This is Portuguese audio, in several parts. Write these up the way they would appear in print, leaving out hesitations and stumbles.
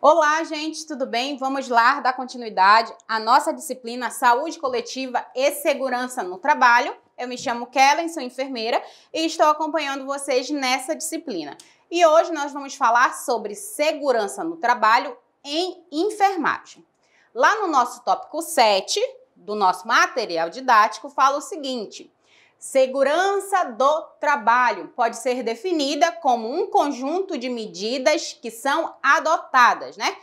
Olá, gente, tudo bem? Vamos lá dar continuidade à nossa disciplina Saúde Coletiva e Segurança no Trabalho. Eu me chamo Kellen, sou enfermeira e estou acompanhando vocês nessa disciplina. E hoje nós vamos falar sobre segurança no trabalho em enfermagem. Lá no nosso tópico 7 do nosso material didático fala o seguinte: segurança do trabalho pode ser definida como um conjunto de medidas que são adotadas, né?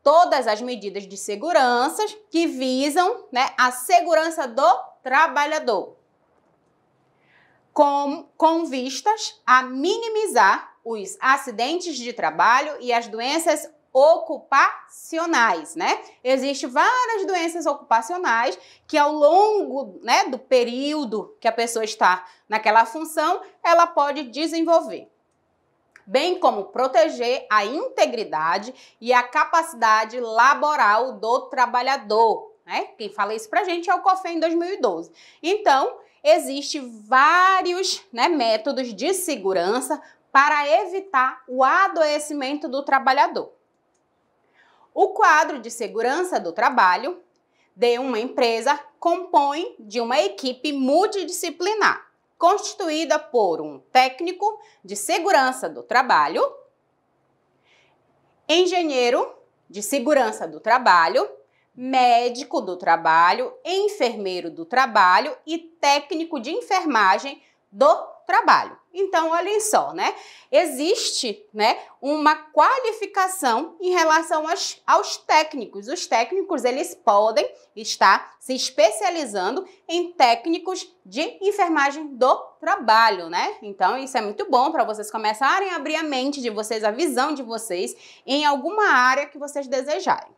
Todas as medidas de segurança que visam, né, a segurança do trabalhador, com vistas a minimizar os acidentes de trabalho e as doenças ocupacionais, né? Existem várias doenças ocupacionais que ao longo, né, do período que a pessoa está naquela função, ela pode desenvolver, bem como proteger a integridade e a capacidade laboral do trabalhador, né? Quem fala isso pra gente é o COFEM 2012. Então, existem vários, né, métodos de segurança para evitar o adoecimento do trabalhador. O quadro de segurança do trabalho de uma empresa compõe de uma equipe multidisciplinar, constituída por um técnico de segurança do trabalho, engenheiro de segurança do trabalho, médico do trabalho, enfermeiro do trabalho e técnico de enfermagem do trabalho. Então, olhem só, né? Existe, né, uma qualificação em relação aos técnicos. Os técnicos, eles podem estar se especializando em técnicos de enfermagem do trabalho, né? Então, isso é muito bom para vocês começarem a abrir a mente de vocês, a visão de vocês em alguma área que vocês desejarem.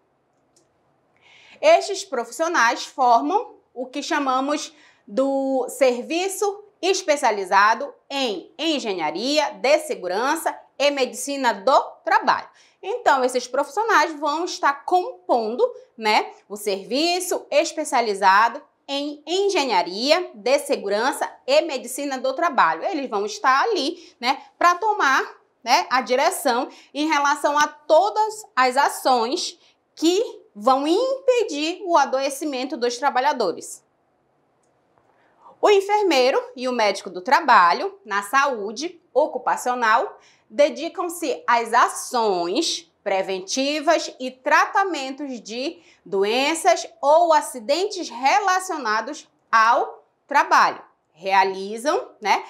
Estes profissionais formam o que chamamos do serviço especializado em engenharia de segurança e medicina do trabalho. Então, esses profissionais vão estar compondo, né, o serviço especializado em engenharia de segurança e medicina do trabalho. Eles vão estar ali, né, para tomar, né, a direção em relação a todas as ações que vão impedir o adoecimento dos trabalhadores. O enfermeiro e o médico do trabalho, na saúde ocupacional, dedicam-se às ações preventivas e tratamentos de doenças ou acidentes relacionados ao trabalho. Realizam, né?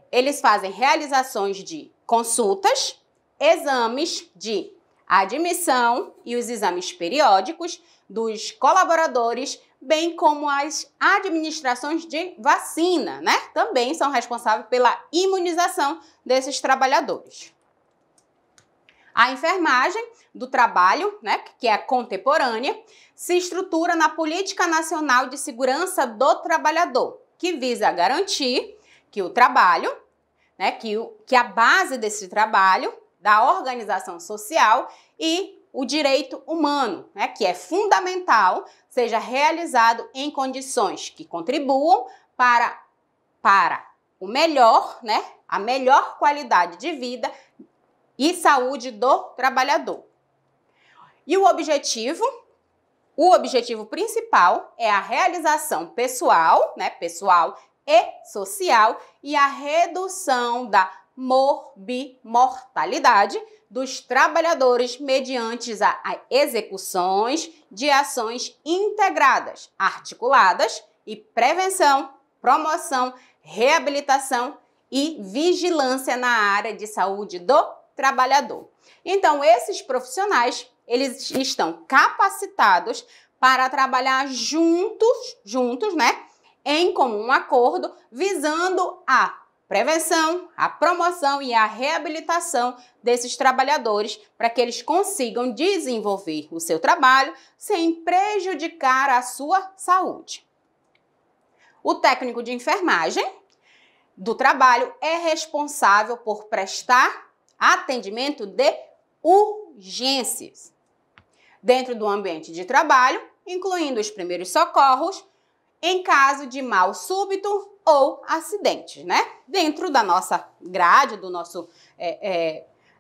Eles fazem realizações de consultas, exames de admissão e os exames periódicos dos colaboradores, bem como as administrações de vacina, né? Também são responsáveis pela imunização desses trabalhadores. A enfermagem do trabalho, né, que é contemporânea, se estrutura na Política Nacional de Segurança do Trabalhador, que visa garantir que o trabalho, né, que a base desse trabalho, da organização social e o direito humano, né, que é fundamental, seja realizado em condições que contribuam para o melhor, né, a melhor qualidade de vida e saúde do trabalhador. E o objetivo principal é a realização pessoal, né, pessoal e social, e a redução da morbimortalidade dos trabalhadores mediante a execuções de ações integradas, articuladas e prevenção, promoção, reabilitação e vigilância na área de saúde do trabalhador. Então, esses profissionais, eles estão capacitados para trabalhar juntos, né, em comum acordo, visando a prevenção, a promoção e a reabilitação desses trabalhadores para que eles consigam desenvolver o seu trabalho sem prejudicar a sua saúde. O técnico de enfermagem do trabalho é responsável por prestar atendimento de urgências dentro do ambiente de trabalho, incluindo os primeiros socorros em caso de mal súbito ou acidentes, né? Dentro da nossa grade, do nosso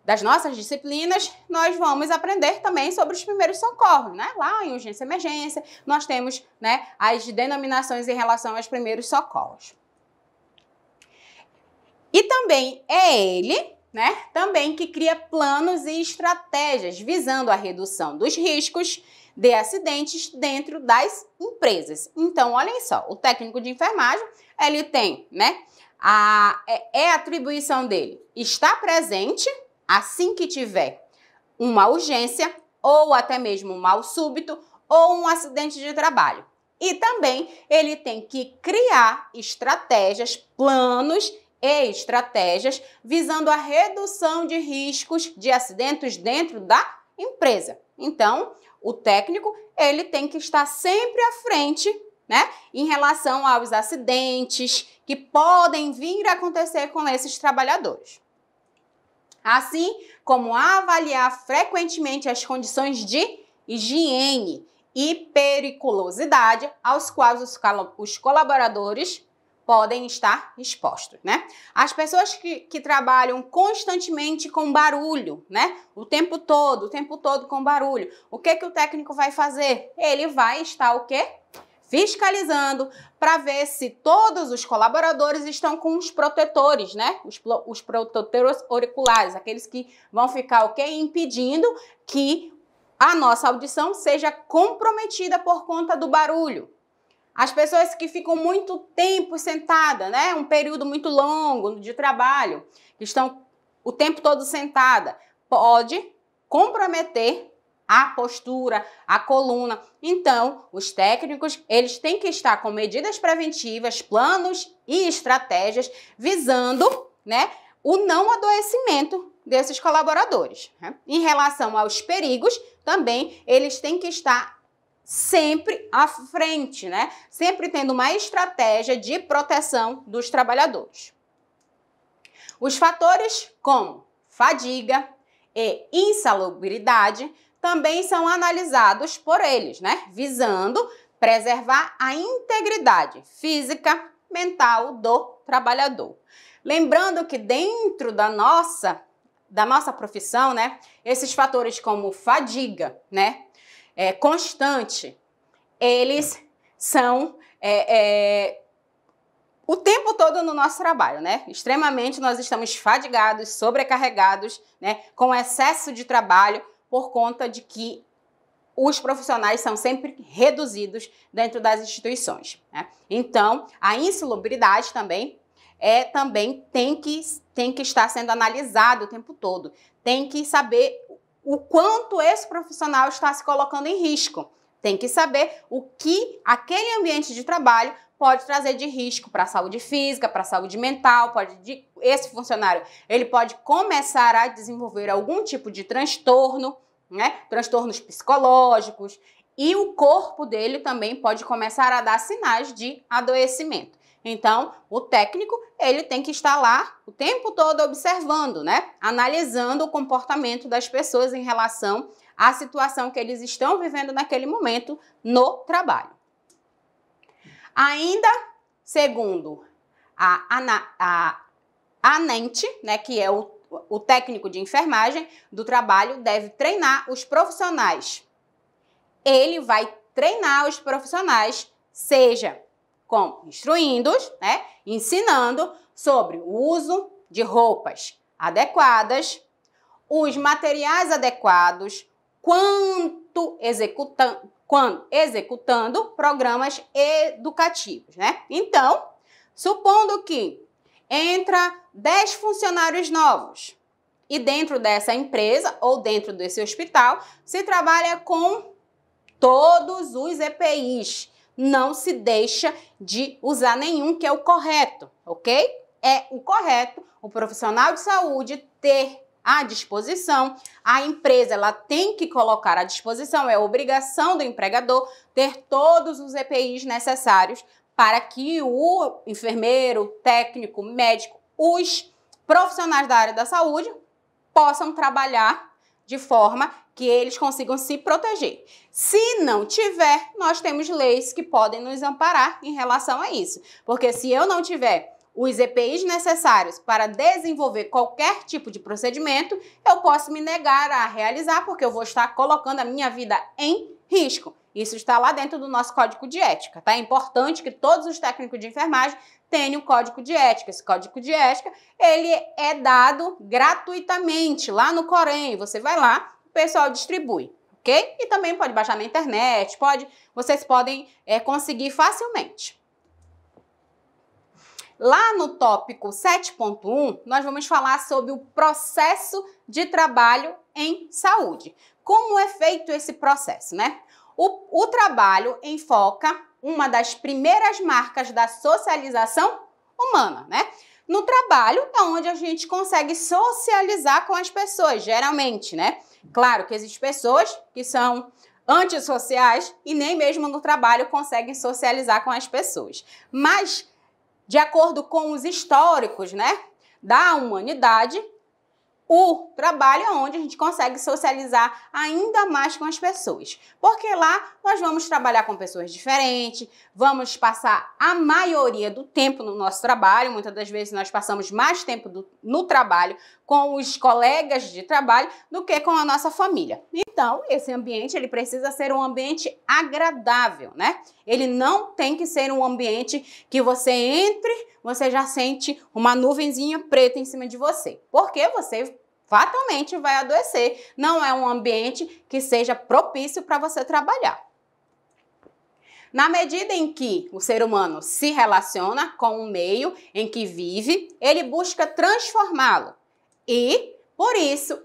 das nossas disciplinas, nós vamos aprender também sobre os primeiros socorros, né? Lá em urgência e emergência, nós temos, né, as denominações em relação aos primeiros socorros. E também é ele, né, também que cria planos e estratégias visando a redução dos riscos de acidentes dentro das empresas. Então, olhem só, o técnico de enfermagem, ele tem, né, a atribuição dele estar presente assim que tiver uma urgência ou até mesmo um mal súbito ou um acidente de trabalho. E também ele tem que criar estratégias, planos e estratégias visando a redução de riscos de acidentes dentro da empresa. Então, o técnico, ele tem que estar sempre à frente, né, em relação aos acidentes que podem vir a acontecer com esses trabalhadores. Assim como avaliar frequentemente as condições de higiene e periculosidade aos quais os colaboradores podem estar expostos, né? As pessoas que trabalham constantemente com barulho, né? O tempo todo com barulho. O que o técnico vai fazer? Ele vai estar o quê? Fiscalizando para ver se todos os colaboradores estão com os protetores, né? Os protetores auriculares, aqueles que vão ficar o quê? Impedindo que a nossa audição seja comprometida por conta do barulho. As pessoas que ficam muito tempo sentadas, né? Um período muito longo de trabalho, que estão o tempo todo sentada, pode comprometer a postura, a coluna. Então, os técnicos, eles têm que estar com medidas preventivas, planos e estratégias visando, né, o não adoecimento desses colaboradores, né? Em relação aos perigos, também eles têm que estar sempre à frente, né? Sempre tendo uma estratégia de proteção dos trabalhadores. Os fatores como fadiga e insalubridade também são analisados por eles, né? Visando preservar a integridade física, mental do trabalhador. Lembrando que dentro da nossa profissão, né? Esses fatores como fadiga, né? Constante, eles são o tempo todo no nosso trabalho, né? Extremamente nós estamos fadigados, sobrecarregados, né? Com excesso de trabalho, por conta de que os profissionais são sempre reduzidos dentro das instituições, né? Então, a insalubridade também tem que estar sendo analisado o tempo todo. Tem que saber o quanto esse profissional está se colocando em risco. Tem que saber o que aquele ambiente de trabalho pode trazer de risco para a saúde física, para a saúde mental. Esse funcionário, ele pode começar a desenvolver algum tipo de transtorno, né? Transtornos psicológicos, e o corpo dele também pode começar a dar sinais de adoecimento. Então, o técnico, ele tem que estar lá o tempo todo observando, né? Analisando o comportamento das pessoas em relação à situação que eles estão vivendo naquele momento no trabalho. Ainda, segundo a ANENT, né, que é o técnico de enfermagem do trabalho, deve treinar os profissionais. Ele vai treinar os profissionais, seja instruindo-os, né, ensinando sobre o uso de roupas adequadas, os materiais adequados, quando executando programas educativos, né? Então, supondo que entra 10 funcionários novos e dentro dessa empresa ou dentro desse hospital se trabalha com todos os EPIs. Não se deixa de usar nenhum, que é o correto, ok? É o correto o profissional de saúde ter à disposição, a empresa ela tem que colocar à disposição, é obrigação do empregador ter todos os EPIs necessários para que o enfermeiro, técnico, médico, os profissionais da área da saúde possam trabalhar de forma que eles consigam se proteger. Se não tiver, nós temos leis que podem nos amparar em relação a isso. Porque se eu não tiver os EPIs necessários para desenvolver qualquer tipo de procedimento, eu posso me negar a realizar porque eu vou estar colocando a minha vida em risco. Isso está lá dentro do nosso código de ética, tá? É importante que todos os técnicos de enfermagem tenham um código de ética. Esse código de ética, ele é dado gratuitamente lá no Corém. Você vai lá, o pessoal distribui, ok? E também pode baixar na internet, vocês podem conseguir facilmente. Lá no tópico 7.1, nós vamos falar sobre o processo de trabalho em saúde. Como é feito esse processo, né? O trabalho enfoca uma das primeiras marcas da socialização humana, né? No trabalho é onde a gente consegue socializar com as pessoas, geralmente, né? Claro que existem pessoas que são antissociais e nem mesmo no trabalho conseguem socializar com as pessoas. Mas, de acordo com os históricos, né, da humanidade, o trabalho é onde a gente consegue socializar ainda mais com as pessoas. Porque lá nós vamos trabalhar com pessoas diferentes, vamos passar a maioria do tempo no nosso trabalho, muitas das vezes nós passamos mais tempo no trabalho com os colegas de trabalho do que com a nossa família. Então, esse ambiente ele precisa ser um ambiente agradável, né? Ele não tem que ser um ambiente que você entre, você já sente uma nuvenzinha preta em cima de você. Porque você fatalmente vai adoecer. Não é um ambiente que seja propício para você trabalhar. Na medida em que o ser humano se relaciona com o meio em que vive, ele busca transformá-lo e, por isso,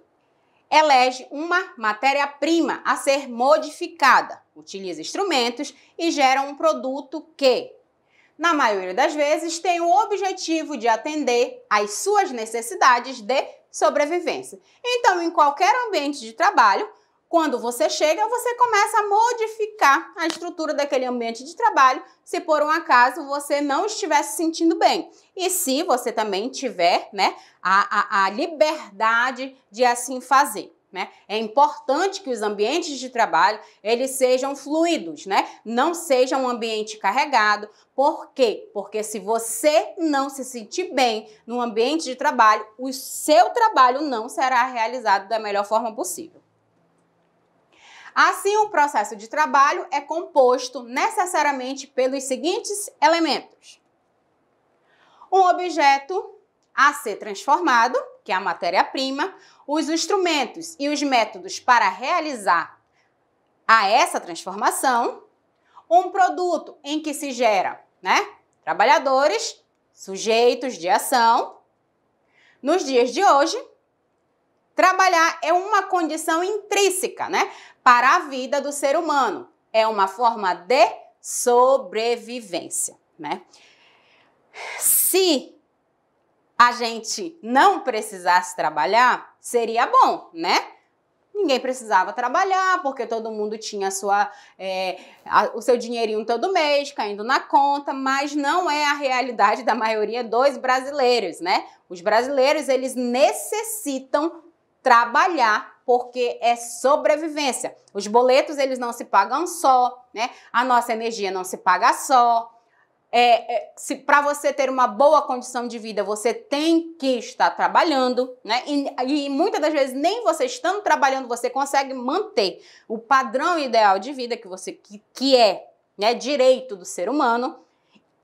elege uma matéria-prima a ser modificada, utiliza instrumentos e gera um produto que, na maioria das vezes, tem o objetivo de atender às suas necessidades de sobrevivência. Então, em qualquer ambiente de trabalho, quando você chega, você começa a modificar a estrutura daquele ambiente de trabalho, se por um acaso você não estiver se sentindo bem. E se você também tiver, né, a liberdade de assim fazer. Né? É importante que os ambientes de trabalho eles sejam fluidos, né? Não seja um ambiente carregado. Por quê? Porque se você não se sentir bem no ambiente de trabalho, o seu trabalho não será realizado da melhor forma possível. Assim, o processo de trabalho é composto necessariamente pelos seguintes elementos: um objeto a ser transformado, que é a matéria-prima, os instrumentos e os métodos para realizar essa transformação, um produto em que se gera, né, trabalhadores, sujeitos de ação. Nos dias de hoje, trabalhar é uma condição intrínseca, né, para a vida do ser humano. É uma forma de sobrevivência, né? Se a gente não precisasse trabalhar, seria bom, né? Ninguém precisava trabalhar, porque todo mundo tinha o seu dinheirinho todo mês caindo na conta, mas não é a realidade da maioria dos brasileiros, né? Os brasileiros, eles necessitam trabalhar porque é sobrevivência. Os boletos, eles não se pagam só, né? A nossa energia não se paga só. Para você ter uma boa condição de vida, você tem que estar trabalhando, né? E muitas das vezes, nem você estando trabalhando, você consegue manter o padrão ideal de vida que é, né, direito do ser humano.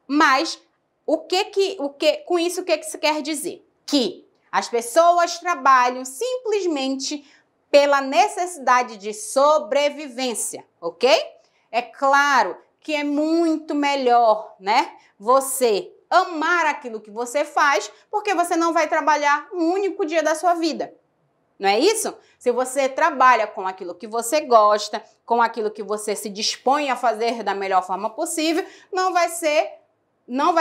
Mas com isso, o que se quer dizer? Que as pessoas trabalham simplesmente pela necessidade de sobrevivência, ok? É claro que é muito melhor, né, você amar aquilo que você faz, porque você não vai trabalhar um único dia da sua vida. Não é isso? Se você trabalha com aquilo que você gosta, com aquilo que você se dispõe a fazer da melhor forma possível, não vai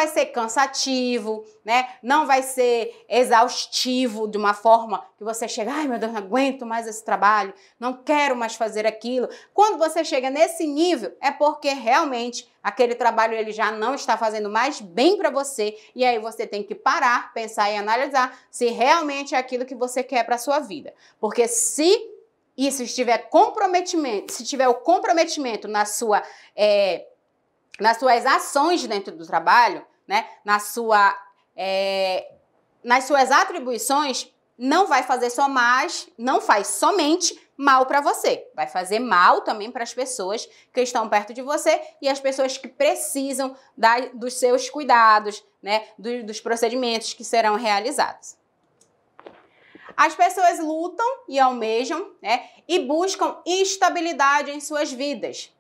ser cansativo, né? Não vai ser exaustivo de uma forma que você chega, ai meu Deus, não aguento mais esse trabalho, não quero mais fazer aquilo. Quando você chega nesse nível, é porque realmente aquele trabalho ele já não está fazendo mais bem para você e aí você tem que parar, pensar e analisar se realmente é aquilo que você quer para a sua vida. Porque se isso estiver comprometimento, se tiver o comprometimento nas suas ações dentro do trabalho, né, na sua nas suas atribuições, não vai fazer não faz somente mal para você, vai fazer mal também para as pessoas que estão perto de você e as pessoas que precisam dos seus cuidados, né, dos procedimentos que serão realizados. As pessoas lutam e almejam, né, e buscam estabilidade em suas vidas.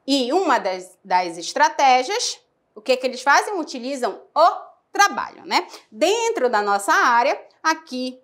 E uma das estratégias, o que eles fazem? Utilizam o trabalho, né? Dentro da nossa área, aqui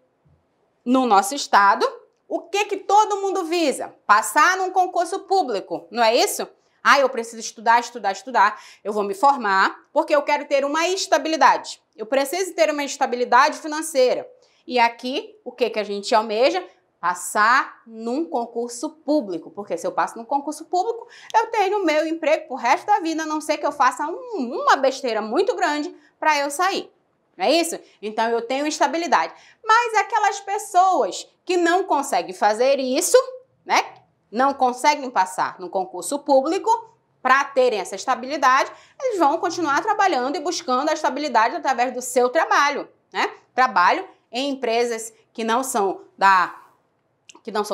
no nosso estado, o que todo mundo visa? Passar num concurso público, não é isso? Ah, eu preciso estudar, eu vou me formar porque eu quero ter uma estabilidade. Eu preciso ter uma estabilidade financeira. E aqui, o que a gente almeja? Passar num concurso público, porque se eu passo num concurso público, eu tenho meu emprego pro resto da vida, a não ser que eu faça uma besteira muito grande para eu sair. Não é isso? Então, eu tenho estabilidade. Mas aquelas pessoas que não conseguem fazer isso, né? Não conseguem passar no concurso público para terem essa estabilidade, eles vão continuar trabalhando e buscando a estabilidade através do seu trabalho, né? Trabalho em empresas que não são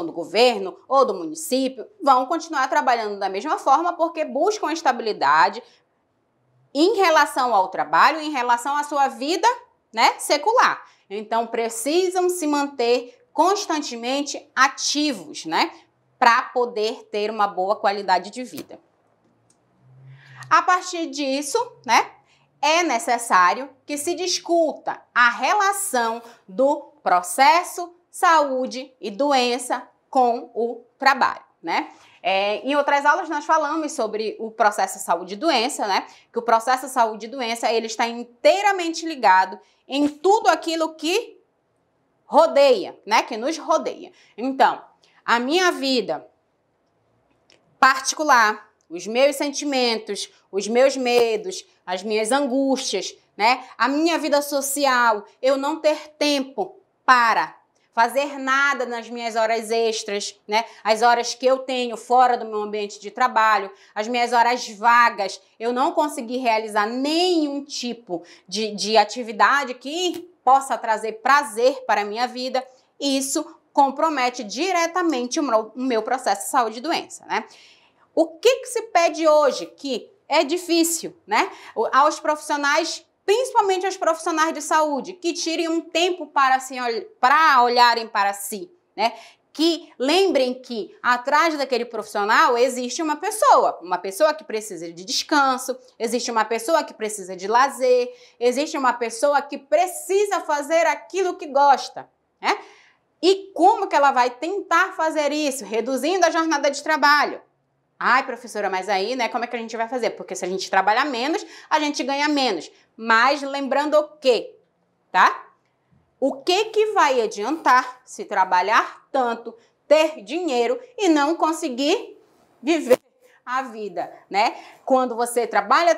do governo ou do município, vão continuar trabalhando da mesma forma porque buscam a estabilidade em relação ao trabalho, em relação à sua vida, né, secular. Então, precisam se manter constantemente ativos, né, para poder ter uma boa qualidade de vida. A partir disso, né, é necessário que se discuta a relação do processo, saúde e doença com o trabalho, né? Em outras aulas nós falamos sobre o processo saúde e doença, né? Que o processo saúde e doença ele está inteiramente ligado em tudo aquilo que rodeia, né? Que nos rodeia. Então, a minha vida particular, os meus sentimentos, os meus medos, as minhas angústias, né? A minha vida social, eu não ter tempo para fazer nada nas minhas horas extras, né? As horas que eu tenho fora do meu ambiente de trabalho, as minhas horas vagas, eu não consegui realizar nenhum tipo de atividade que possa trazer prazer para a minha vida, isso compromete diretamente o meu processo de saúde e doença, né? O que se pede hoje, que é difícil, né? Aos profissionais, principalmente aos profissionais de saúde, que tirem um tempo para olharem para si, né? Que lembrem que atrás daquele profissional existe uma pessoa que precisa de descanso, existe uma pessoa que precisa de lazer, existe uma pessoa que precisa fazer aquilo que gosta, né? E como que ela vai tentar fazer isso? Reduzindo a jornada de trabalho. Ai, professora, mas aí, né, como é que a gente vai fazer? Porque se a gente trabalha menos, a gente ganha menos. Mas lembrando o quê? Tá? O que vai adiantar se trabalhar tanto, ter dinheiro e não conseguir viver a vida, né? Quando você trabalha,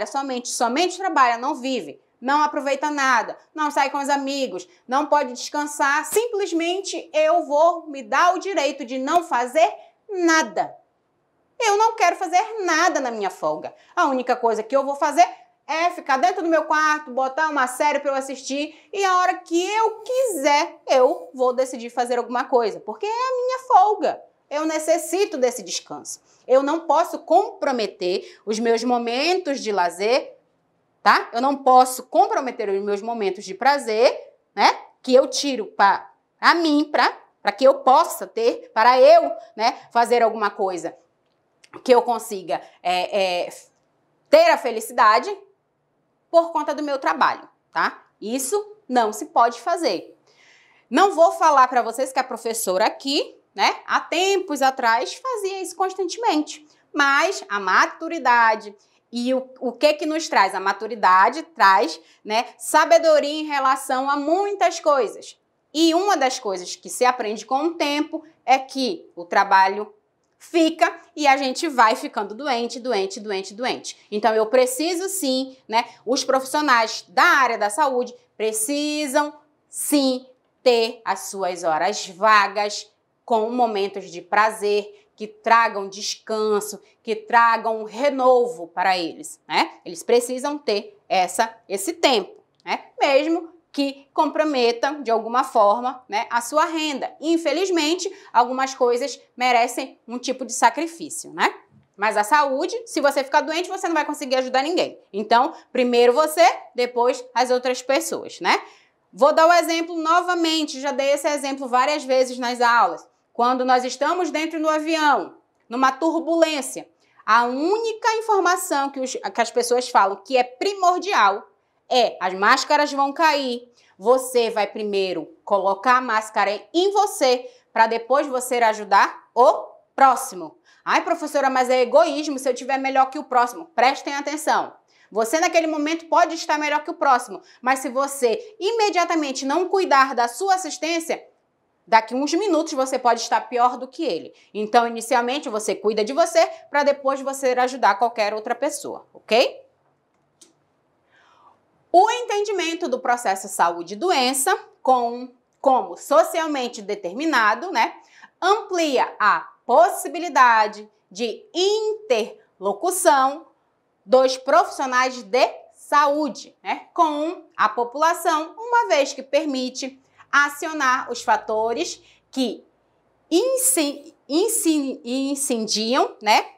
somente trabalha, não vive, não aproveita nada, não sai com os amigos, não pode descansar, simplesmente eu vou me dar o direito de não fazer nada. Eu não quero fazer nada na minha folga. A única coisa que eu vou fazer é ficar dentro do meu quarto, botar uma série para eu assistir e a hora que eu quiser, eu vou decidir fazer alguma coisa, porque é a minha folga. Eu necessito desse descanso. Eu não posso comprometer os meus momentos de lazer, tá? Eu não posso comprometer os meus momentos de prazer, né? Que eu tiro para mim, para que eu possa ter, para eu, né, fazer alguma coisa que eu consiga ter a felicidade por conta do meu trabalho, tá? Isso não se pode fazer. Não vou falar para vocês que a professora aqui, né, há tempos atrás fazia isso constantemente, mas a maturidade e o que nos traz? A maturidade traz, né, sabedoria em relação a muitas coisas. E uma das coisas que se aprende com o tempo é que o trabalho fica e a gente vai ficando doente. Então, eu preciso sim, né? Os profissionais da área da saúde precisam sim ter as suas horas vagas com momentos de prazer que tragam descanso, que tragam renovo para eles, né? Eles precisam ter esse tempo, né? Mesmo que comprometa de alguma forma, né, a sua renda. Infelizmente, algumas coisas merecem um tipo de sacrifício, né? Mas a saúde, se você ficar doente, você não vai conseguir ajudar ninguém. Então, primeiro você, depois as outras pessoas, né? Vou dar o exemplo novamente, já dei esse exemplo várias vezes nas aulas. Quando nós estamos dentro do avião, numa turbulência, a única informação que as pessoas falam que é primordial é: as máscaras vão cair, você vai primeiro colocar a máscara em você para depois você ajudar o próximo. Ai, professora, mas é egoísmo se eu tiver melhor que o próximo. Prestem atenção. Você naquele momento pode estar melhor que o próximo, mas se você imediatamente não cuidar da sua assistência, daqui uns minutos você pode estar pior do que ele. Então, inicialmente, você cuida de você para depois você ajudar qualquer outra pessoa, ok? O entendimento do processo saúde e doença como socialmente determinado, né, amplia a possibilidade de interlocução dos profissionais de saúde, né, com a população, uma vez que permite acionar os fatores que incidiam, né,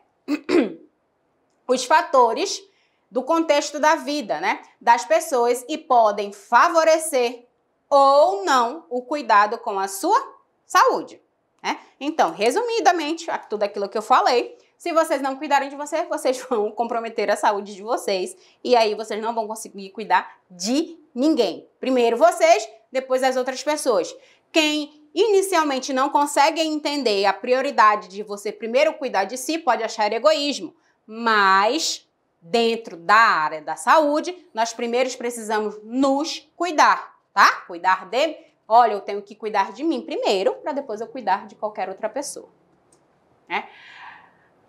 os fatores do contexto da vida, né, das pessoas e podem favorecer ou não o cuidado com a sua saúde, né? Então, resumidamente, tudo aquilo que eu falei, se vocês não cuidarem de vocês, vocês vão comprometer a saúde de vocês e aí vocês não vão conseguir cuidar de ninguém. Primeiro vocês, depois as outras pessoas. Quem inicialmente não consegue entender a prioridade de você primeiro cuidar de si pode achar egoísmo, mas dentro da área da saúde, nós primeiros precisamos nos cuidar, tá? Cuidar de... Olha, eu tenho que cuidar de mim primeiro, para depois eu cuidar de qualquer outra pessoa, né?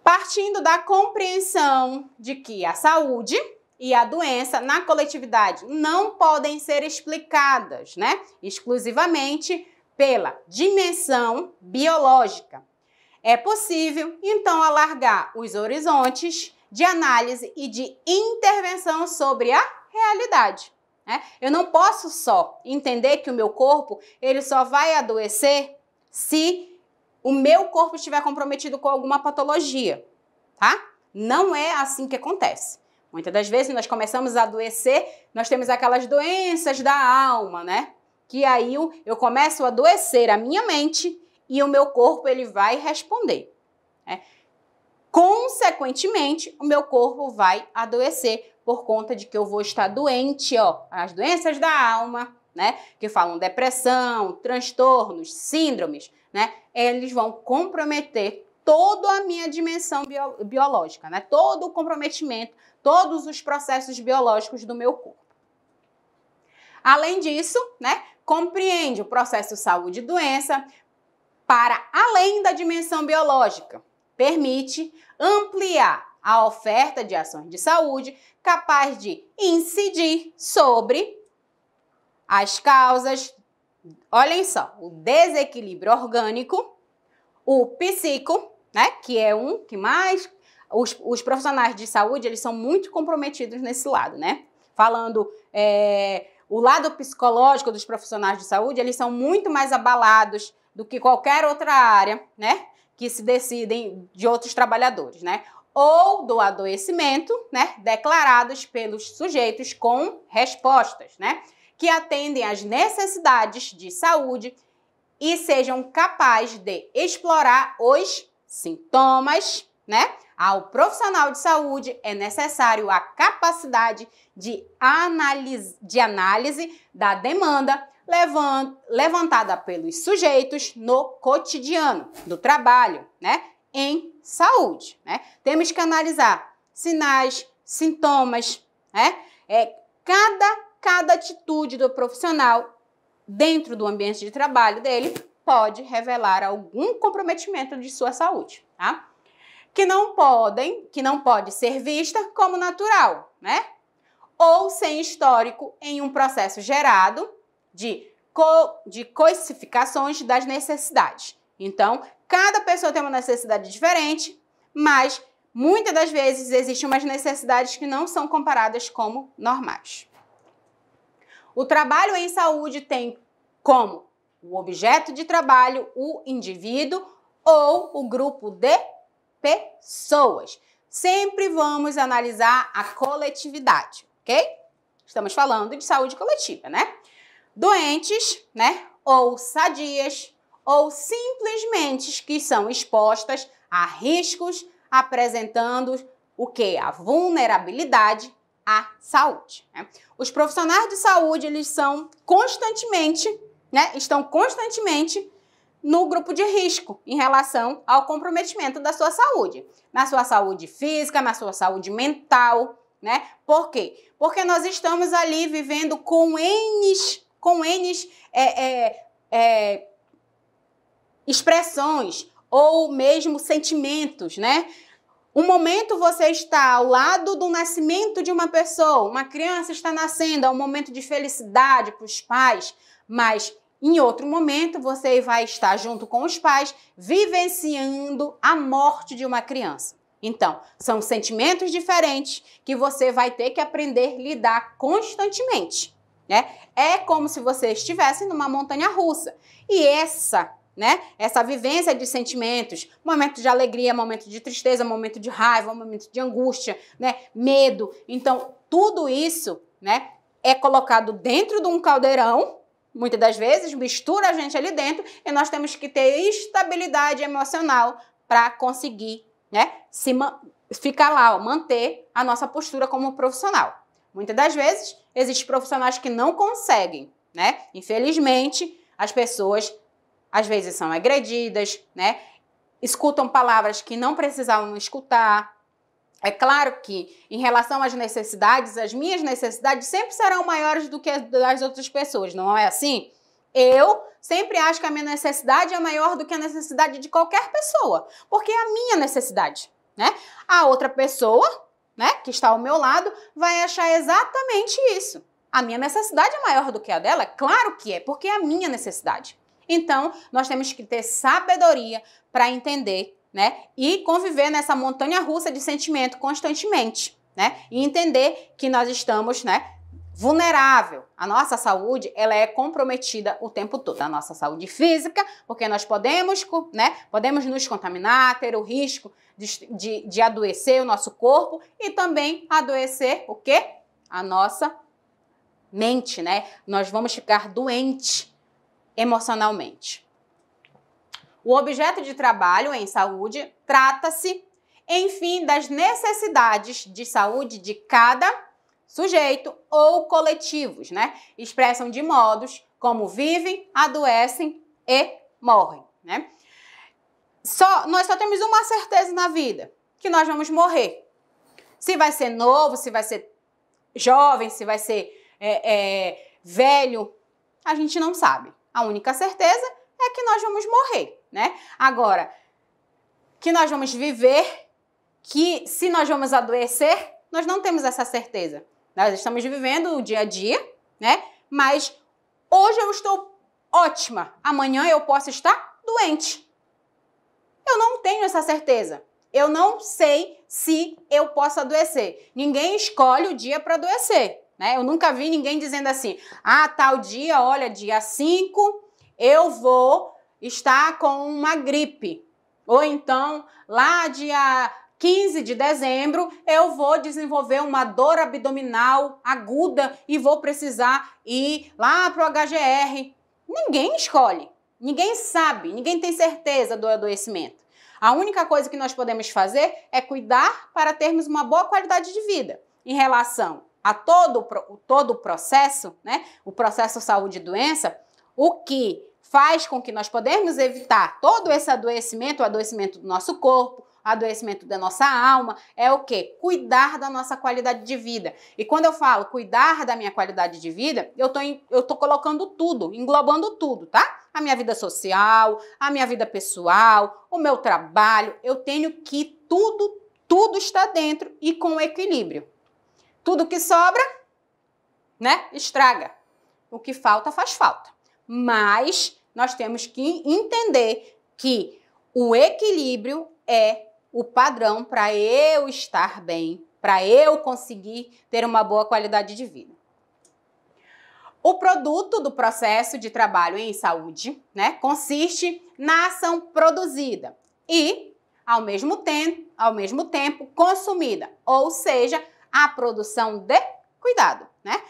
Partindo da compreensão de que a saúde e a doença na coletividade não podem ser explicadas, né, exclusivamente pela dimensão biológica. É possível, então, alargar os horizontes de análise e de intervenção sobre a realidade, né? Eu não posso só entender que o meu corpo ele só vai adoecer se o meu corpo estiver comprometido com alguma patologia, tá? Não é assim que acontece. Muitas das vezes nós começamos a adoecer, nós temos aquelas doenças da alma, né? Que aí eu começo a adoecer a minha mente e o meu corpo ele vai responder, né? Consequentemente, o meu corpo vai adoecer por conta de que eu vou estar doente, ó. As doenças da alma, né? Que falam depressão, transtornos, síndromes, né? Eles vão comprometer toda a minha dimensão biológica, né? Todo o comprometimento, todos os processos biológicos do meu corpo. Além disso, né? Compreende o processo saúde e doença para além da dimensão biológica. Permite ampliar a oferta de ações de saúde capaz de incidir sobre as causas, olhem só, o desequilíbrio orgânico, o psico, né, que é um que mais os profissionais de saúde, eles são muito comprometidos nesse lado, né? Falando o lado psicológico dos profissionais de saúde, eles são muito mais abalados do que qualquer outra área, né, que se decidem de outros trabalhadores, né? Ou do adoecimento, né, declarados pelos sujeitos com respostas, né, que atendem às necessidades de saúde e sejam capazes de explorar os sintomas, né? Ao profissional de saúde é necessário a capacidade de análise da demanda levantada pelos sujeitos no cotidiano do trabalho, né? Em saúde, né? Temos que analisar sinais, sintomas, né? Cada atitude do profissional dentro do ambiente de trabalho dele pode revelar algum comprometimento de sua saúde, tá? Que não pode ser vista como natural, né? Ou sem histórico em um processo gerado de codificações das necessidades. Então, cada pessoa tem uma necessidade diferente, mas muitas das vezes existem umas necessidades que não são comparadas como normais. O trabalho em saúde tem como o objeto de trabalho o indivíduo ou o grupo de pessoas. Sempre vamos analisar a coletividade, ok? Estamos falando de saúde coletiva, né? Doentes, né? Ou sadias, ou simplesmente que são expostas a riscos, apresentando o quê? A vulnerabilidade à saúde, né? Os profissionais de saúde, eles são constantemente, né? Estão constantemente no grupo de risco em relação ao comprometimento da sua saúde. Na sua saúde física, na sua saúde mental, né? Por quê? Porque nós estamos ali vivendo com N expressões ou mesmo sentimentos, né? Um momento você está ao lado do nascimento de uma pessoa, uma criança está nascendo, é um momento de felicidade para os pais, mas em outro momento você vai estar junto com os pais vivenciando a morte de uma criança. Então, são sentimentos diferentes que você vai ter que aprender a lidar constantemente, né? É como se você estivesse numa montanha-russa. E essa vivência de sentimentos, momento de alegria, momento de tristeza, momento de raiva, momento de angústia, né, medo. Então, tudo isso, né, é colocado dentro de um caldeirão, muitas das vezes mistura a gente ali dentro e nós temos que ter estabilidade emocional para conseguir, né, ficar lá, manter a nossa postura como profissional. Muitas das vezes, existem profissionais que não conseguem, né? Infelizmente, as pessoas às vezes são agredidas, né? Escutam palavras que não precisavam escutar. É claro que, em relação às necessidades, as minhas necessidades sempre serão maiores do que as das outras pessoas, não é assim? Eu sempre acho que a minha necessidade é maior do que a necessidade de qualquer pessoa, porque é a minha necessidade, né? A outra pessoa, né, que está ao meu lado, vai achar exatamente isso. A minha necessidade é maior do que a dela? Claro que é, porque é a minha necessidade. Então, nós temos que ter sabedoria para entender, né, e conviver nessa montanha-russa de sentimento constantemente, né, e entender que nós estamos, né, vulnerável. A nossa saúde, ela é comprometida o tempo todo. A nossa saúde física, porque nós podemos, né, podemos nos contaminar, ter o risco de adoecer o nosso corpo e também adoecer o quê? A nossa mente, né? Nós vamos ficar doentes emocionalmente. O objeto de trabalho em saúde trata-se, enfim, das necessidades de saúde de cada sujeito ou coletivos, né? Expressam de modos como vivem, adoecem e morrem, né? Nós só temos uma certeza na vida, que nós vamos morrer. Se vai ser novo, se vai ser jovem, se vai ser velho, a gente não sabe. A única certeza é que nós vamos morrer, né? Agora, que nós vamos viver, que se nós vamos adoecer, nós não temos essa certeza. Nós estamos vivendo o dia a dia, né? Mas hoje eu estou ótima, amanhã eu posso estar doente. Eu não tenho essa certeza. Eu não sei se eu posso adoecer. Ninguém escolhe o dia para adoecer, né? Eu nunca vi ninguém dizendo assim, tal dia, olha, dia 5, eu vou estar com uma gripe. Ou então, lá dia 15 de dezembro, eu vou desenvolver uma dor abdominal aguda e vou precisar ir lá para o HGR. Ninguém escolhe, ninguém sabe, ninguém tem certeza do adoecimento. A única coisa que nós podemos fazer é cuidar para termos uma boa qualidade de vida. Em relação a todo o processo, né, o processo saúde e doença, o que faz com que nós podemos evitar todo esse adoecimento, o adoecimento do nosso corpo, adoecimento da nossa alma, é o quê? Cuidar da nossa qualidade de vida. E quando eu falo cuidar da minha qualidade de vida, eu tô colocando tudo, englobando tudo, tá? A minha vida social, a minha vida pessoal, o meu trabalho, eu tenho que tudo está dentro e com equilíbrio. Tudo que sobra, né, estraga. O que falta, faz falta. Mas nós temos que entender que o equilíbrio é o padrão para eu estar bem, para eu conseguir ter uma boa qualidade de vida. O produto do processo de trabalho em saúde, né, consiste na ação produzida e, ao mesmo tempo, consumida, ou seja, a produção de cuidado, né?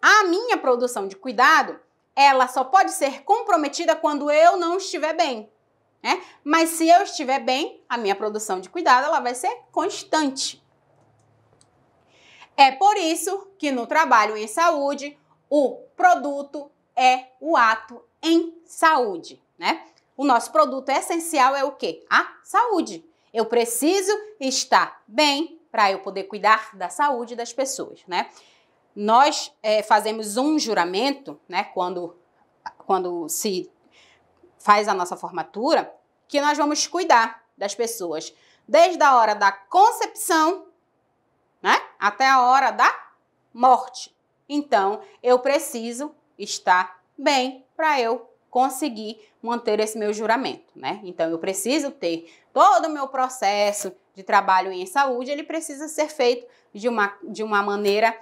A minha produção de cuidado, ela só pode ser comprometida quando eu não estiver bem, né? Mas se eu estiver bem, a minha produção de cuidado, ela vai ser constante. É por isso que no trabalho em saúde, o produto é o ato em saúde, né? O nosso produto essencial é o quê? A saúde. Eu preciso estar bem para eu poder cuidar da saúde das pessoas, né? Nós fazemos um juramento, né? Quando se faz a nossa formatura, que nós vamos cuidar das pessoas desde a hora da concepção, né? Até a hora da morte. Então, eu preciso estar bem para eu conseguir manter esse meu juramento, né? Então, eu preciso ter todo o meu processo de trabalho em saúde, ele precisa ser feito de uma maneira,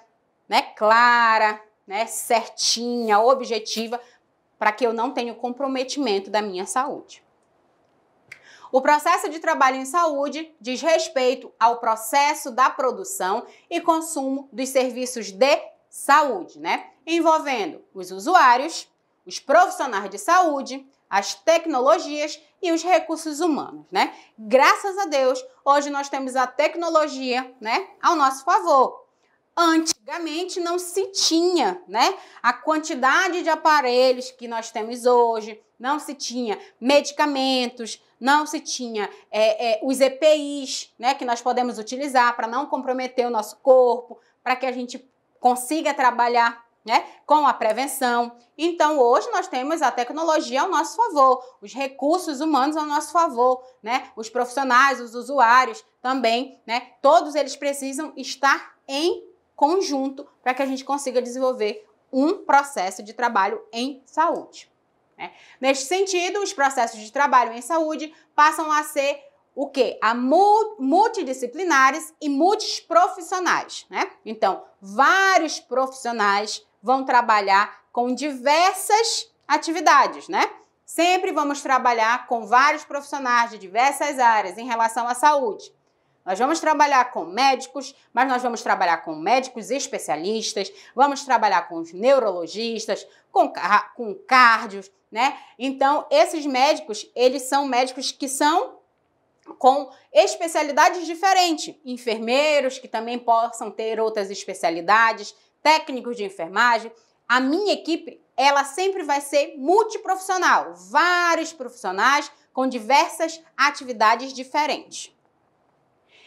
né, clara, né, certinha, objetiva, para que eu não tenha o comprometimento da minha saúde. O processo de trabalho em saúde diz respeito ao processo da produção e consumo dos serviços de saúde, né? Envolvendo os usuários, os profissionais de saúde, as tecnologias e os recursos humanos, né? Graças a Deus, hoje nós temos a tecnologia, né, ao nosso favor. Antigamente não se tinha, né, a quantidade de aparelhos que nós temos hoje, não se tinha medicamentos, não se tinha os EPIs, né, que nós podemos utilizar para não comprometer o nosso corpo, para que a gente consiga trabalhar, né, com a prevenção. Então, hoje nós temos a tecnologia ao nosso favor, os recursos humanos ao nosso favor, né, os profissionais, os usuários também, né, todos eles precisam estar em conjunto para que a gente consiga desenvolver um processo de trabalho em saúde, né? Neste sentido, os processos de trabalho em saúde passam a ser o quê? Multidisciplinares e multiprofissionais, né? Então, vários profissionais vão trabalhar com diversas atividades, né? Sempre vamos trabalhar com vários profissionais de diversas áreas em relação à saúde. Nós vamos trabalhar com médicos, mas nós vamos trabalhar com médicos especialistas, vamos trabalhar com os neurologistas, com cardios, né? Então, esses médicos, eles são médicos que são com especialidades diferentes. Enfermeiros, que também possam ter outras especialidades, técnicos de enfermagem. A minha equipe, ela sempre vai ser multiprofissional, vários profissionais com diversas atividades diferentes.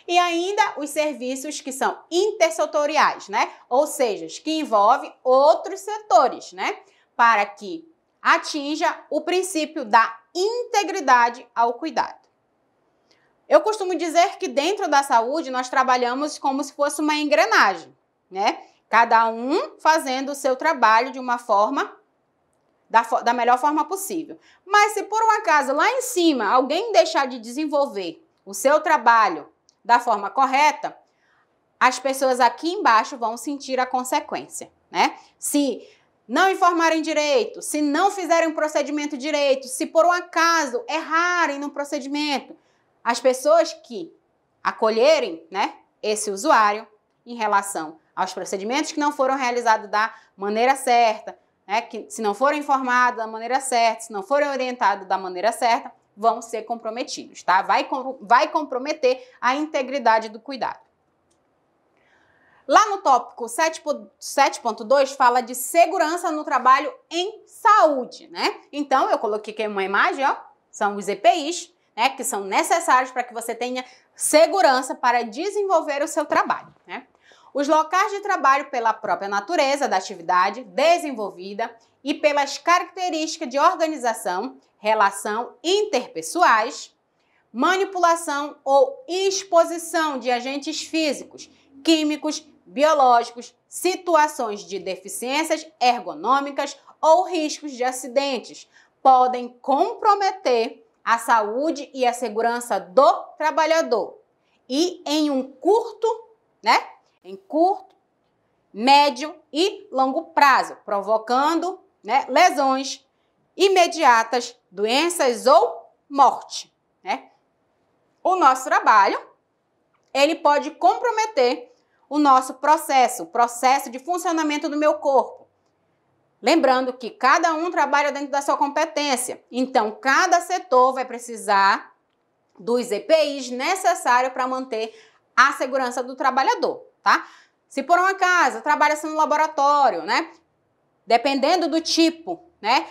E ainda os serviços que são intersetoriais, né? Ou seja, que envolvem outros setores, né? Para que atinja o princípio da integridade ao cuidado. Eu costumo dizer que dentro da saúde nós trabalhamos como se fosse uma engrenagem, né? Cada um fazendo o seu trabalho de uma forma, da melhor forma possível. Mas se por um acaso lá em cima alguém deixar de desenvolver o seu trabalho da forma correta, as pessoas aqui embaixo vão sentir a consequência, né? Se não informarem direito, se não fizerem o procedimento direito, se por um acaso errarem no procedimento, as pessoas que acolherem, né, esse usuário em relação aos procedimentos que não foram realizados da maneira certa, né, que se não forem informados da maneira certa, se não forem orientados da maneira certa, vão ser comprometidos, tá? Vai comprometer a integridade do cuidado. Lá no tópico 7.2 fala de segurança no trabalho em saúde, né? Então, eu coloquei aqui uma imagem, ó, são os EPIs, né, que são necessários para que você tenha segurança para desenvolver o seu trabalho, né? Os locais de trabalho, pela própria natureza da atividade desenvolvida e pelas características de organização, relação interpessoais, manipulação ou exposição de agentes físicos, químicos, biológicos, situações de deficiências ergonômicas ou riscos de acidentes podem comprometer a saúde e a segurança do trabalhador e em um curto, né? Em curto, médio e longo prazo, provocando, né, lesões imediatas, doenças ou morte, né? O nosso trabalho, ele pode comprometer o nosso processo, o processo de funcionamento do meu corpo. Lembrando que cada um trabalha dentro da sua competência, então cada setor vai precisar dos EPIs necessários para manter a segurança do trabalhador, tá? Se por um acaso trabalha-se no laboratório, né? Dependendo do tipo, né,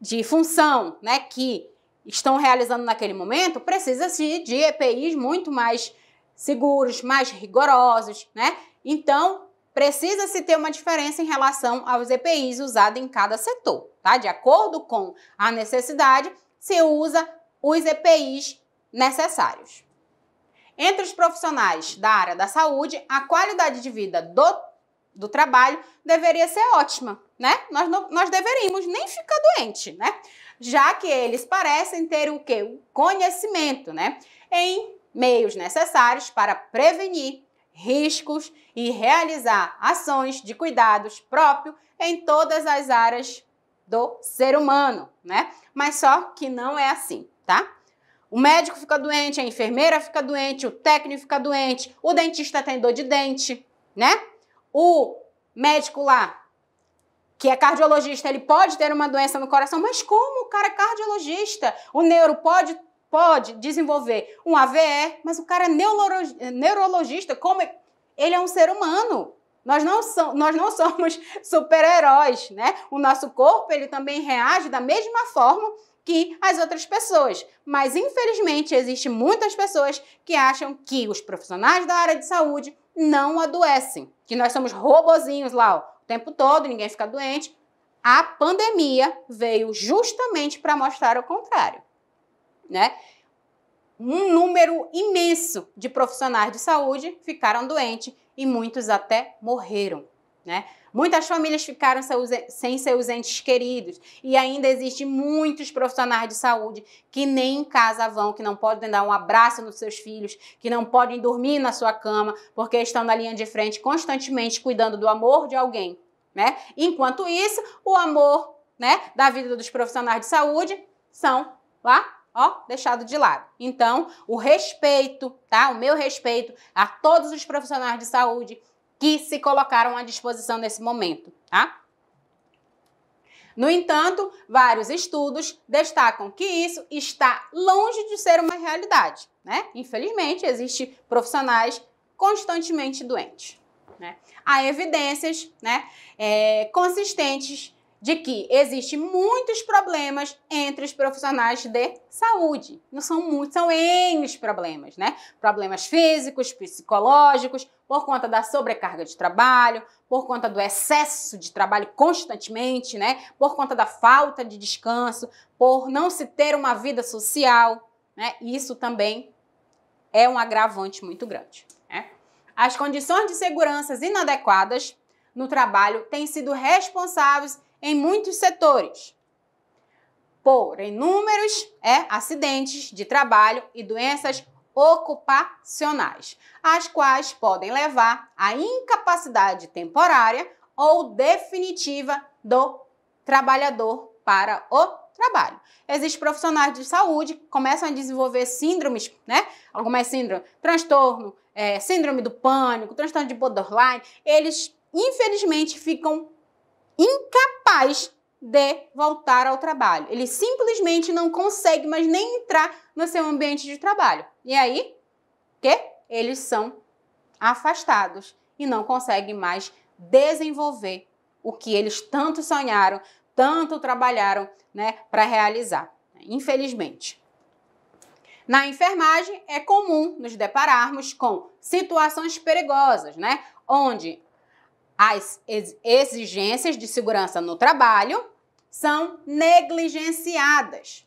de função, né, que estão realizando naquele momento, precisa-se de EPIs muito mais seguros, mais rigorosos, né? Então, precisa-se ter uma diferença em relação aos EPIs usados em cada setor, tá? De acordo com a necessidade, se usa os EPIs necessários. Entre os profissionais da área da saúde, a qualidade de vida do trabalho deveria ser ótima, né? Nós deveríamos nem ficar doente, né? Já que eles parecem ter o quê? O conhecimento, né? Em meios necessários para prevenir riscos e realizar ações de cuidados próprios em todas as áreas do ser humano, né? Mas só que não é assim, tá? O médico fica doente, a enfermeira fica doente, o técnico fica doente, o dentista tem dor de dente, né? O médico lá, que é cardiologista, ele pode ter uma doença no coração, mas como o cara é cardiologista? O neuro pode desenvolver um AVE, mas o cara é neurologista, como ele é um ser humano. Nós não somos super-heróis, né? O nosso corpo, ele também reage da mesma forma que as outras pessoas. Mas, infelizmente, existem muitas pessoas que acham que os profissionais da área de saúde não adoecem, que nós somos robozinhos lá, ó, o tempo todo, ninguém fica doente. A pandemia veio justamente para mostrar o contrário, né? Um número imenso de profissionais de saúde ficaram doentes e muitos até morreram, né? Muitas famílias ficaram sem seus entes queridos e ainda existem muitos profissionais de saúde que nem em casa vão, que não podem dar um abraço nos seus filhos, que não podem dormir na sua cama, porque estão na linha de frente constantemente cuidando do amor de alguém, né? Enquanto isso, o amor, né, da vida dos profissionais de saúde são lá, ó, deixado de lado. Então, o respeito, tá? O meu respeito a todos os profissionais de saúde que se colocaram à disposição nesse momento, tá? No entanto, vários estudos destacam que isso está longe de ser uma realidade, né? Infelizmente, existem profissionais constantemente doentes, né? Há evidências, né, consistentes de que existem muitos problemas entre os profissionais de saúde. Não são muitos, são N problemas, né? Problemas físicos, psicológicos, por conta da sobrecarga de trabalho, por conta do excesso de trabalho constantemente, né? Por conta da falta de descanso, por não se ter uma vida social, né? Isso também é um agravante muito grande, né? As condições de segurança inadequadas no trabalho têm sido responsáveis em muitos setores por inúmeros acidentes de trabalho e doenças ocupacionais, as quais podem levar à incapacidade temporária ou definitiva do trabalhador para o trabalho. Existem profissionais de saúde que começam a desenvolver síndromes, né? Algumas síndromes, transtorno, síndrome do pânico, transtorno de borderline, eles infelizmente ficam incapazes de voltar ao trabalho. Ele simplesmente não consegue mais nem entrar no seu ambiente de trabalho. E aí, eles são afastados e não conseguem mais desenvolver o que eles tanto sonharam, tanto trabalharam, né, para realizar, infelizmente. Na enfermagem, é comum nos depararmos com situações perigosas, né, onde as exigências de segurança no trabalho são negligenciadas,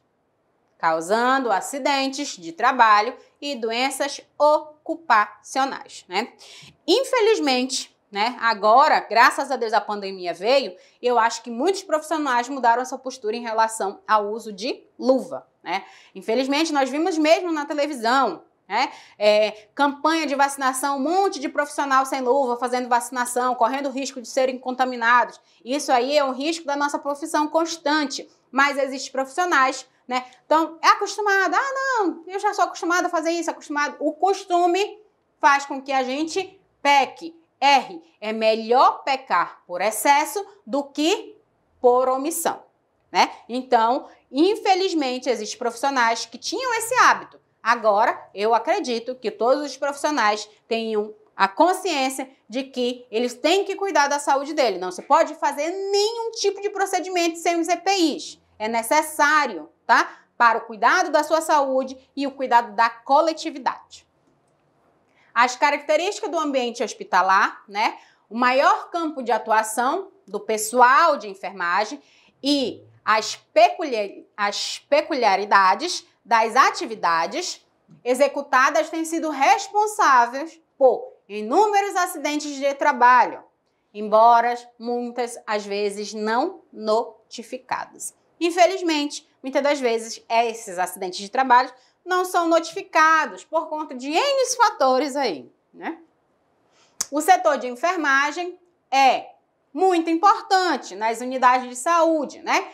causando acidentes de trabalho e doenças ocupacionais, né? Infelizmente, né? Agora, graças a Deus, a pandemia veio, eu acho que muitos profissionais mudaram essa postura em relação ao uso de luva, né? Infelizmente, nós vimos mesmo na televisão, né? Campanha de vacinação, um monte de profissional sem luva fazendo vacinação, correndo risco de serem contaminados. Isso aí é um risco da nossa profissão constante, mas existem profissionais, né? Então, é acostumado, não, eu já sou acostumado a fazer isso, acostumado. O costume faz com que a gente peque. R, é melhor pecar por excesso do que por omissão, né? Então, infelizmente, existem profissionais que tinham esse hábito. Agora, eu acredito que todos os profissionais tenham a consciência de que eles têm que cuidar da saúde dele. Não se pode fazer nenhum tipo de procedimento sem os EPIs. É necessário, tá? Para o cuidado da sua saúde e o cuidado da coletividade. As características do ambiente hospitalar, né? O maior campo de atuação do pessoal de enfermagem e as peculiaridades das atividades executadas têm sido responsáveis por inúmeros acidentes de trabalho, embora muitas às vezes não notificados. Infelizmente, muitas das vezes esses acidentes de trabalho não são notificados por conta de N fatores aí, né? O setor de enfermagem é muito importante nas unidades de saúde, né?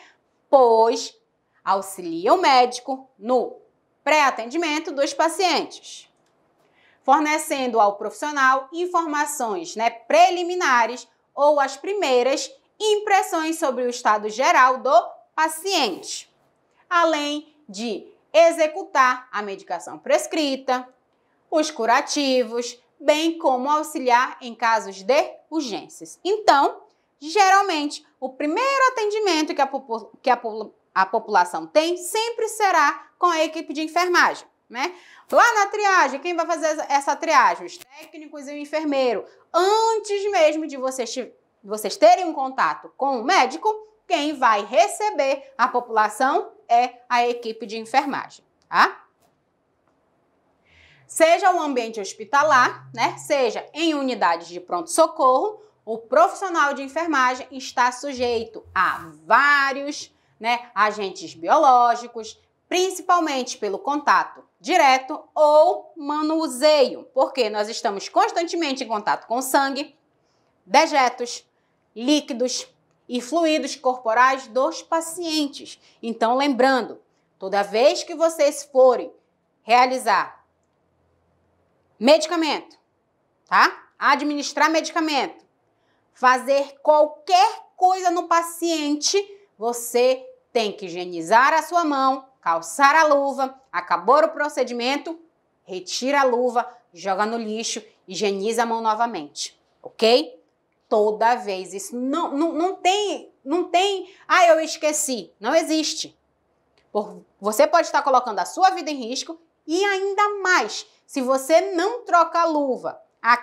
Pois auxilia o médico no pré-atendimento dos pacientes, fornecendo ao profissional informações, né, preliminares ou as primeiras impressões sobre o estado geral do paciente, além de executar a medicação prescrita, os curativos, bem como auxiliar em casos de urgências. Então, geralmente, o primeiro atendimento que a população tem sempre será com a equipe de enfermagem, né? Lá na triagem, quem vai fazer essa triagem? Os técnicos e o enfermeiro. Antes mesmo de vocês terem um contato com o médico, quem vai receber a população é a equipe de enfermagem, tá? Seja o ambiente hospitalar, né? Seja em unidades de pronto-socorro, o profissional de enfermagem está sujeito a vários, né, agentes biológicos, principalmente pelo contato direto ou manuseio, porque nós estamos constantemente em contato com sangue, dejetos, líquidos e fluidos corporais dos pacientes. Então, lembrando, toda vez que vocês forem realizar medicamento, tá? Administrar medicamento, fazer qualquer coisa no paciente, você tem que higienizar a sua mão, calçar a luva, acabou o procedimento, retira a luva, joga no lixo, higieniza a mão novamente, ok? Toda vez, isso não tem, eu esqueci, não existe. Você pode estar colocando a sua vida em risco e ainda mais, se você não troca a luva a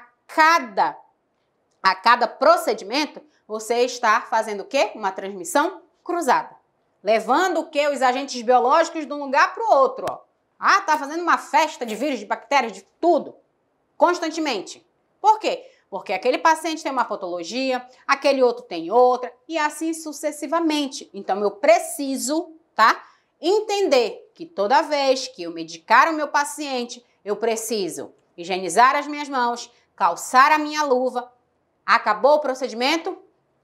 cada procedimento, você está fazendo o quê? Uma transmissão cruzada. Levando o quê? Os agentes biológicos de um lugar para o outro, ó. Tá fazendo uma festa de vírus, de bactérias, de tudo, constantemente. Por quê? Porque aquele paciente tem uma patologia, aquele outro tem outra, e assim sucessivamente. Então, eu preciso, tá, entender que toda vez que eu medicar o meu paciente, eu preciso higienizar as minhas mãos, calçar a minha luva. Acabou o procedimento?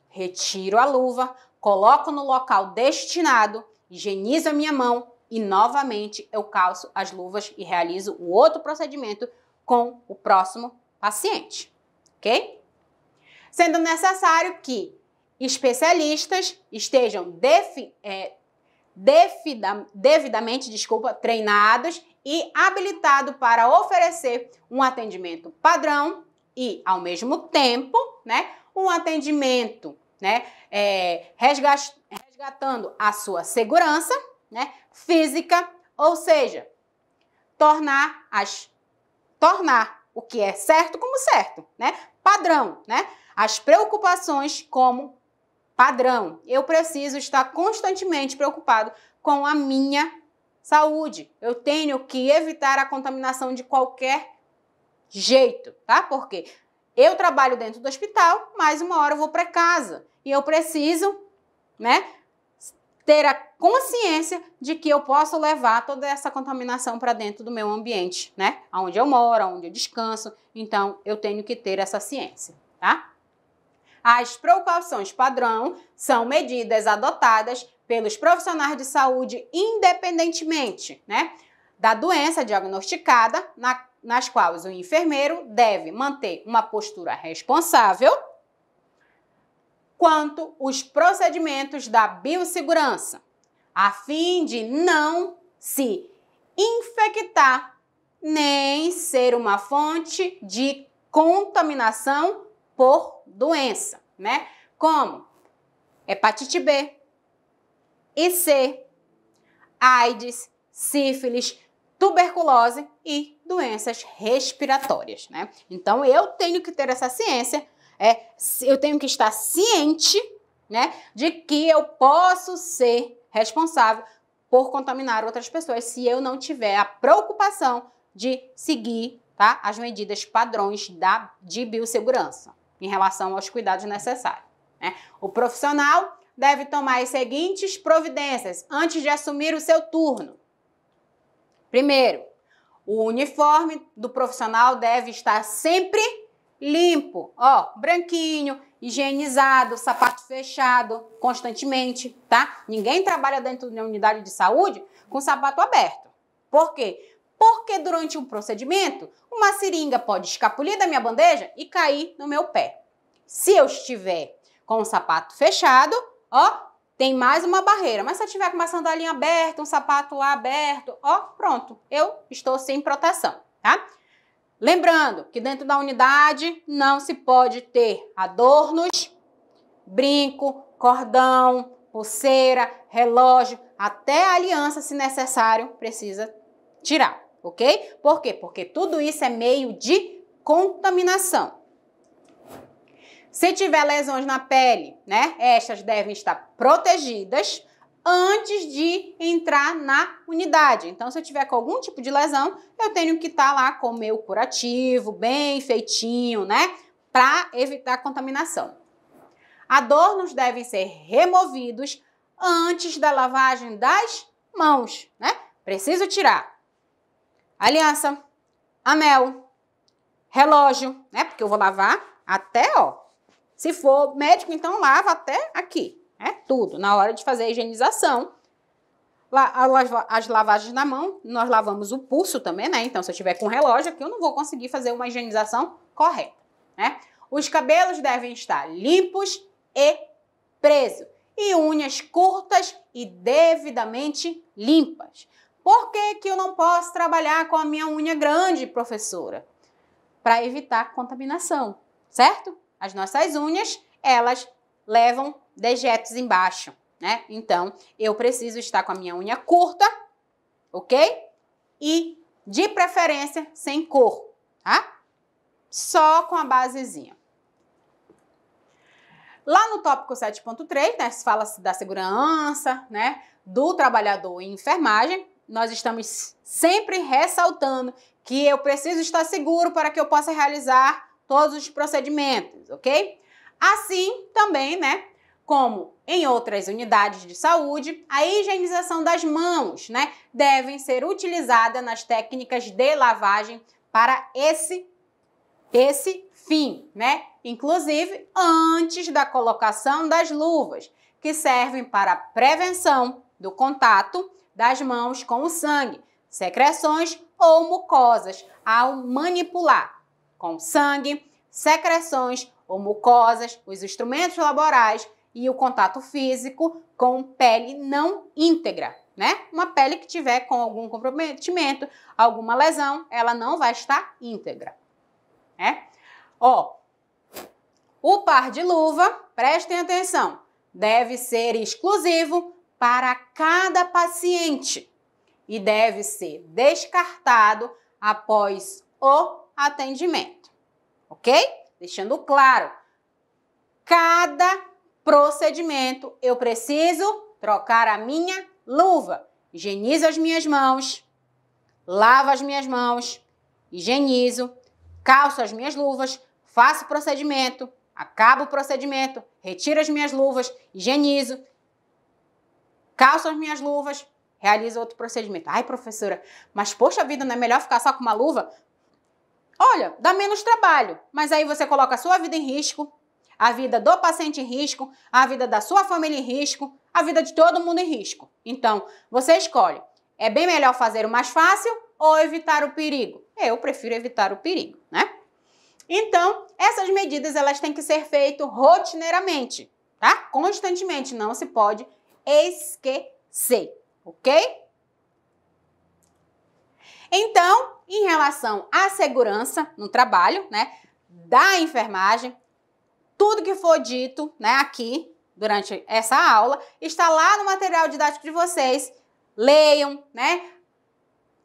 Retiro a luva, coloco no local destinado, higienizo a minha mão e novamente eu calço as luvas e realizo o outro procedimento com o próximo paciente, ok? Sendo necessário que especialistas estejam devidamente treinados e habilitados para oferecer um atendimento padrão e, ao mesmo tempo, né, um atendimento, né, resgatando a sua segurança, né, física, ou seja, tornar o que é certo como certo, né, padrão, né, as preocupações como padrão. Eu preciso estar constantemente preocupado com a minha saúde. Eu tenho que evitar a contaminação de qualquer jeito, tá? Porque eu trabalho dentro do hospital, mas uma hora eu vou para casa e eu preciso, né, ter a consciência de que eu posso levar toda essa contaminação para dentro do meu ambiente, né, onde eu moro, onde eu descanso. Então, eu tenho que ter essa ciência, tá? As precauções padrão são medidas adotadas pelos profissionais de saúde independentemente, né, da doença diagnosticada, nas quais o enfermeiro deve manter uma postura responsável quanto os procedimentos da biossegurança, a fim de não se infectar nem ser uma fonte de contaminação por doença, né? Como hepatite B, IC, AIDS, sífilis, tuberculose e doenças respiratórias, né? Então, eu tenho que ter essa ciência, eu tenho que estar ciente, né, de que eu posso ser responsável por contaminar outras pessoas se eu não tiver a preocupação de seguir, tá, as medidas padrões de biossegurança em relação aos cuidados necessários, né? O profissional deve tomar as seguintes providências antes de assumir o seu turno. Primeiro, o uniforme do profissional deve estar sempre limpo, ó, branquinho, higienizado, sapato fechado constantemente, tá? Ninguém trabalha dentro de uma unidade de saúde com sapato aberto. Por quê? Porque durante um procedimento, uma seringa pode escapulir da minha bandeja e cair no meu pé. Se eu estiver com o sapato fechado, ó, tem mais uma barreira. Mas se eu tiver com uma sandalinha aberta, um sapato aberto, ó, pronto, eu estou sem proteção, tá? Lembrando que dentro da unidade não se pode ter adornos, brinco, cordão, pulseira, relógio, até aliança, se necessário, precisa tirar, ok? Por quê? Porque tudo isso é meio de contaminação. Se tiver lesões na pele, né, estas devem estar protegidas antes de entrar na unidade. Então, se eu tiver com algum tipo de lesão, eu tenho que estar lá com o meu curativo, bem feitinho, né, para evitar a contaminação. Adornos devem ser removidos antes da lavagem das mãos, né? Preciso tirar aliança, anel, relógio, né, porque eu vou lavar até, ó, se for médico, então lava até aqui, né? Tudo. Na hora de fazer a higienização, as lavagens na mão, nós lavamos o pulso também, né? Então, se eu tiver com relógio aqui, eu não vou conseguir fazer uma higienização correta, né? Os cabelos devem estar limpos e presos. E unhas curtas e devidamente limpas. Por que que eu não posso trabalhar com a minha unha grande, professora? Para evitar contaminação, certo? As nossas unhas, elas levam dejetos embaixo, né? Então, eu preciso estar com a minha unha curta, ok? E, de preferência, sem cor, tá? Só com a basezinha. Lá no tópico 7.3, né, se fala da segurança, né, do trabalhador em enfermagem, nós estamos sempre ressaltando que eu preciso estar seguro para que eu possa realizar todos os procedimentos, ok? Assim também, né, como em outras unidades de saúde, a higienização das mãos, né, devem ser utilizadas nas técnicas de lavagem para esse fim, né? Inclusive antes da colocação das luvas, que servem para a prevenção do contato das mãos com o sangue, secreções ou mucosas ao manipular com sangue, secreções ou mucosas, os instrumentos laborais e o contato físico com pele não íntegra, né? Uma pele que tiver com algum comprometimento, alguma lesão, ela não vai estar íntegra, né? Ó, o par de luva, prestem atenção, deve ser exclusivo para cada paciente e deve ser descartado após o atendimento, ok? Deixando claro, cada procedimento eu preciso trocar a minha luva. Higienizo as minhas mãos, lavo as minhas mãos, higienizo, calço as minhas luvas, faço o procedimento, acabo o procedimento, retiro as minhas luvas, higienizo, calço as minhas luvas, realizo outro procedimento. Ai, professora, mas poxa vida, não é melhor ficar só com uma luva? Olha, dá menos trabalho, mas aí você coloca a sua vida em risco, a vida do paciente em risco, a vida da sua família em risco, a vida de todo mundo em risco. Então, você escolhe. É bem melhor fazer o mais fácil ou evitar o perigo? Eu prefiro evitar o perigo, né? Então, essas medidas elas têm que ser feitas rotineiramente, tá? Constantemente, não se pode esquecer, ok? Então, em relação à segurança no trabalho, né, da enfermagem, tudo que for dito, né, aqui durante essa aula está lá no material didático de vocês. Leiam, né,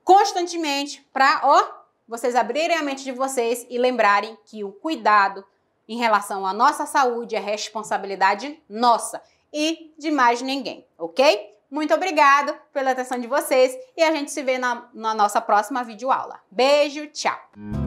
constantemente para, vocês abrirem a mente de vocês e lembrarem que o cuidado em relação à nossa saúde é responsabilidade nossa e de mais ninguém, ok? Muito obrigada pela atenção de vocês e a gente se vê na nossa próxima videoaula. Beijo, tchau!